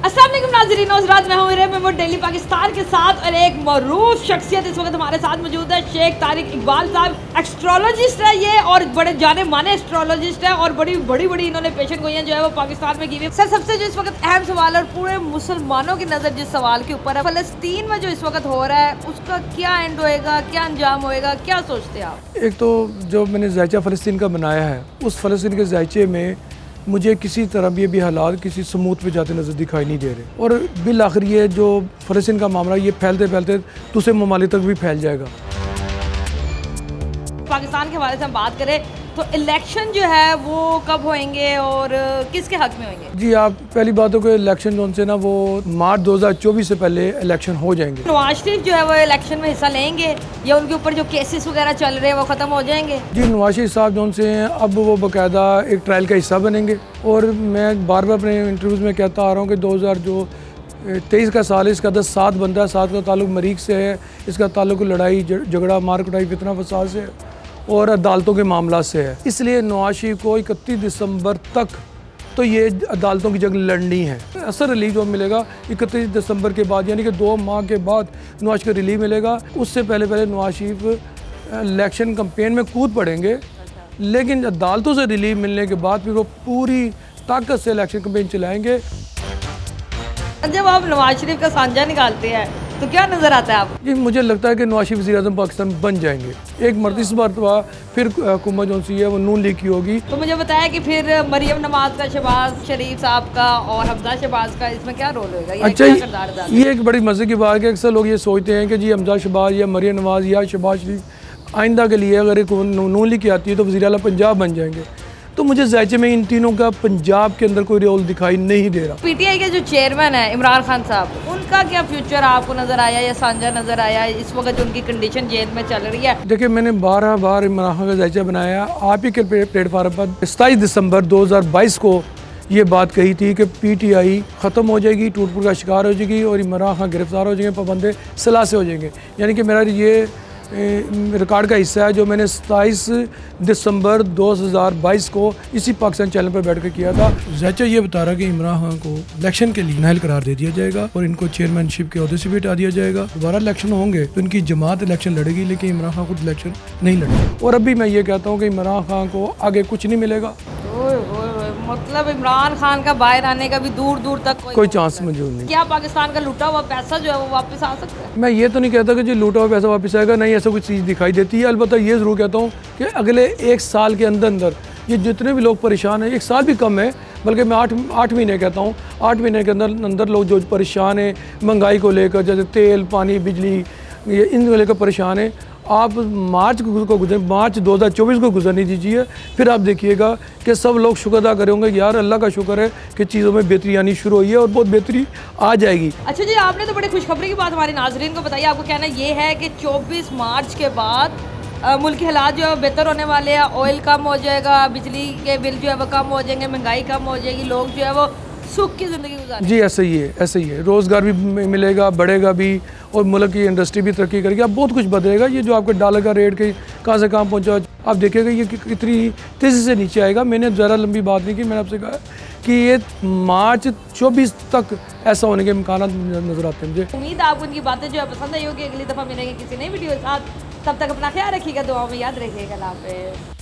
अस्सलाम वालेकुम नाज़रीन, मैं हूं मेरे डेली पाकिस्तान के साथ और एक मरूफ शख्सियत इस वक्त हमारे साथ मौजूद है। शेख तारिक इकबाल साहब एक्स्ट्रोलॉजिस्ट है ये और बड़े जाने माने एस्ट्रोलॉजिस्ट है और बड़ी बड़ी इन्होंने पेशेंट गोइयां जो है वो पाकिस्तान में की हुई। सर, सबसे जो इस वक्त अहम सवाल और पूरे मुसलमानों की नज़र जिस सवाल के ऊपर है, फ़लस्तीन में जो इस वक्त हो रहा है उसका क्या एंड होएगा, क्या अंजाम होएगा, क्या सोचते हैं आप? एक तो जो मैंने जायचा फ़लस्तीन का बनाया है, उस फ़लस्तीन के जायचे में मुझे किसी तरह भी अभी हालात किसी समूथ पे जाते नज़र दिखाई नहीं दे रहे और बिल आखिर ये जो फ़लस्तीन का मामला ये फैलते फैलते दूसरे ममालिक तक भी फैल जाएगा। पाकिस्तान के हवाले से हम बात करें तो इलेक्शन जो है वो कब होंगे और किसके हक में होंगे? जी, आप पहली बात हो कि इलेक्शन जो से ना वो मार्च 2024 से पहले इलेक्शन हो जाएंगे। नवाज शरीफ जो है वो इलेक्शन में हिस्सा लेंगे या उनके ऊपर जो केसेस वगैरह चल रहे हैं वो ख़त्म हो जाएंगे? जी, नवाज शरीफ साहब जो से हैं अब वो बाकायदा एक ट्रायल का हिस्सा बनेंगे और मैं बार बार अपने इंटरव्यूज़ में कहता आ रहा हूँ कि 2023 का साल इसका 7 बनता है। 7 का ताल्लुक मरीख से है, इसका ताल्लुक लड़ाई झगड़ा मार कुटाई फितना फसाद से है और अदालतों के मामला से है। इसलिए नवाज शरीफ को 31 दिसंबर तक तो ये अदालतों की जंग लड़नी है। असर रिलीफ जो मिलेगा 31 दिसंबर के बाद, यानी कि 2 माह के बाद नवाज को रिलीफ मिलेगा। उससे पहले नवाज शरीफ इलेक्शन कैंपेन में कूद पड़ेंगे, लेकिन अदालतों से रिलीफ मिलने के बाद फिर वो पूरी ताकत से इलेक्शन कैंपेन चलाएँगे। जब आप नवाज शरीफ का सांझा निकालते हैं तो क्या नज़र आता है आपको? जी, मुझे लगता है कि नवाज शरीफ वज़ीर-ए-आज़म पाकिस्तान बन जाएंगे। एक मरतबा फिर हुकूमत जो सी है वो नून लीग की होगी। तो मुझे बताया कि फिर मरियम नवाज का, शहबाज शरीफ साहब का और हमजा शहबाज का इसमें क्या रोल होगा? अच्छा, ये एक बड़ी मज़े की बात है। अक्सर लोग ये सोचते हैं कि जी हमजा शहबाज या मरियम नवाज या शहबाज शरीफ आइंदा के लिए अगर एक नून लीग की आती है तो वज़ीर आला पंजाब बन जाएंगे। तो मुझे जायचे में इन तीनों का पंजाब के अंदर कोई रोल दिखाई नहीं दे रहा। पीटीआई के जो चेयरमैन है इमरान खान साहब, उनका क्या फ्यूचर आपको नज़र आया या साझा नज़र आया? इस वक्त उनकी कंडीशन जेल में चल रही है। देखिए, मैंने 12 बार इमरान खान का जायचा बनाया। आप ही के प्लेटफार्म पर 27 दिसंबर 2022 को ये बात कही थी कि पीटीआई ख़त्म हो जाएगी, टूट फूट का शिकार हो जाएगी और इमरान खान गिरफ्तार हो जाएंगे, पाबंद सलाह से हो जाएंगे। यानी कि मेरा ये रिकॉर्ड का हिस्सा है जो मैंने 27 दिसंबर 2022 को इसी पाकिस्तान चैनल पर बैठ कर किया था। जायचा ये बता रहा कि इमरान खान को इलेक्शन के लिए नाअहल करार दे दिया जाएगा और इनको चेयरमैनशिप के ओहदे से भी हटा दिया जाएगा। दोबारा इलेक्शन होंगे तो इनकी जमात इलेक्शन लड़ेगी, लेकिन इमरान खान खुद इलेक्शन नहीं लड़ेगा। और अभी मैं ये कहता हूँ कि इमरान खान को आगे कुछ नहीं मिलेगा। मतलब इमरान खान का बाहर आने का भी दूर दूर तक कोई चांस मौजूद नहीं। क्या पाकिस्तान का लूटा हुआ पैसा जो है वो वापस आ सकता है? मैं ये तो नहीं कहता कि जो लूटा हुआ पैसा वापस आएगा, नहीं ऐसा कुछ चीज़ दिखाई देती है। अलबत्ता ये ज़रूर कहता हूँ कि अगले 1 साल के अंदर ये जितने भी लोग परेशान हैं, 1 साल भी कम है, बल्कि मैं 8 महीने कहता हूँ, 8 महीने के अंदर लोग जो परेशान हैं महंगाई को लेकर, जैसे तेल पानी बिजली ये इन लेकर परेशान हैं, आप मार्च 2024 को गुजरने दीजिए। फिर आप देखिएगा कि सब लोग शुक्र अदा करे होंगे, यार अल्लाह का शुक्र है कि चीज़ों में बेहतरी आनी शुरू हुई है और बहुत बेहतरी आ जाएगी। अच्छा जी, आपने तो बड़ी खुशखबरी की बात हमारे नाजरीन को बताई। आपको कहना ये है कि 24 मार्च के बाद मुल्क के हालात जो है बेहतर होने वाले हैं, ऑयल कम हो जाएगा, बिजली के बिल जो है वो कम हो जाएंगे, महंगाई कम हो जाएगी, लोग जो है वो सुख की ज़िंदगी गुजारेंगे। जी, ऐसा ही है। रोज़गार भी मिलेगा, बढ़ेगा भी और मुल्क की इंडस्ट्री भी तरक्की करेगी। अब बहुत कुछ बदलेगा। ये जो आपके डॉलर का रेट कहाँ से कहाँ पहुँचा, आप देखिएगा ये कितनी तेज़ी से नीचे आएगा। मैंने ज़रा लंबी बात नहीं की, मैंने आपसे कहा कि ये मार्च 24 तक ऐसा होने के इम्कान नज़र आते हैं मुझे। उम्मीद है आपको उनकी बातें जो है पसंद आई होगी। अगली दफ़ा मिलेंगे किसी नई वीडियो के साथ। तब तक अपना ख्याल रखिएगा, दुआओं में याद रखिएगा। अल्लाह हाफ़िज़।